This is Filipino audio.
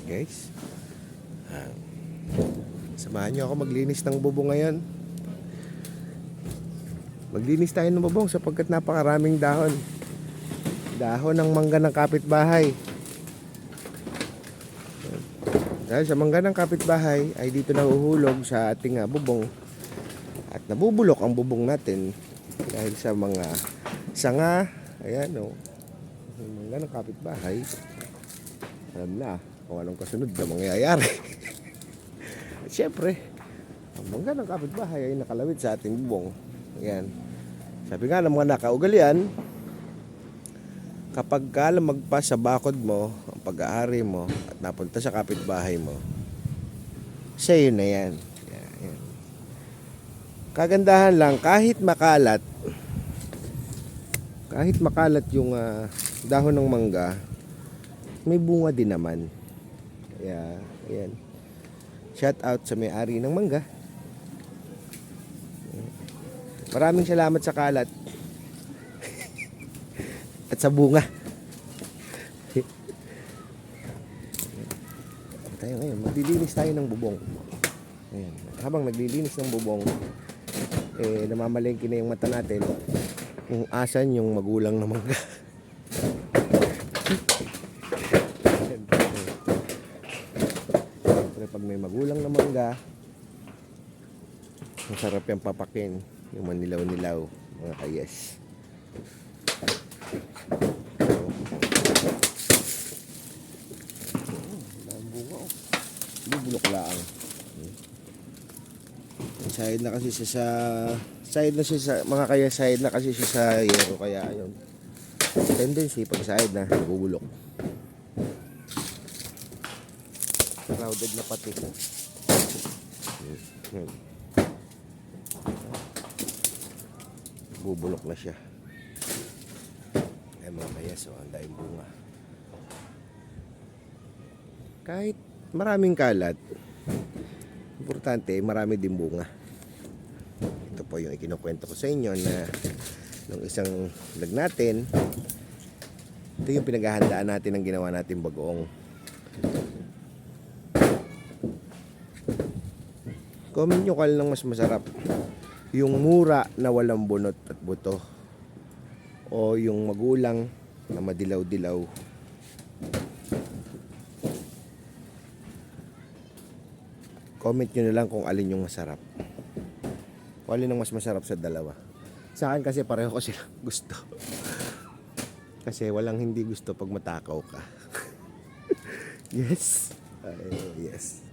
Guys, ah, samahan nyo ako maglinis ng bubong ngayon. Maglinis tayo ng bubong sapagkat napakaraming dahon. Dahon ng mangga ng kapitbahay. Dahil sa mangga ng kapitbahay ay dito nahuhulog sa ating bubong. At nabubulok ang bubong natin dahil sa mga sanga. Ayan o, yung mangga ng kapitbahay. Alam na kung anong kasunod na mangyayari. At syempre, ang mangga ng kapitbahay ay nakalawit sa ating bubong. Ayan. Sabi nga ng mga nakaugalian, kapag ka lamagpas sa bakod mo, ang pag-aari mo, at napunta sa kapitbahay mo, sa'yo na yan. Ayan. Kagandahan lang, kahit makalat yung dahon ng mangga, may bunga din naman. Kaya, ayan. Shout out sa may-ari ng mangga. Maraming salamat sa kalat at sa bunga. Tayo ngayon, maglilinis tayo ng bubong. Ayan. Habang naglilinis ng bubong, namamalengke na yung mata natin kung asan yung magulang na mangga. Siyempre, pag may magulang na mangga, masarap yung papakin, yung manilaw-nilaw, mga kayes. Bubulok lang. Side na kasi siya sa mga kaya side na kasi siya sa yero, kaya ayun. Tendency pag side na bubulok. Crowded na pati. Bubulok na siya. Ay mga kaya, so ang daing bunga. Kahit maraming kalat, importante marami din bunga. Ito po yung ikinukwento ko sa inyo na nung isang vlog natin, ito yung pinaghahandaan natin ng ginawa natin bagoong. Comment nyo kung lang mas masarap, yung mura na walang bunot at buto, o yung magulang na madilaw-dilaw. Comment nyo na lang kung alin yung masarap. Kung alin ang mas masarap sa dalawa. Sa akin kasi pareho ko silang gusto. Kasi walang hindi gusto pag matakaw ka. Yes. Yes.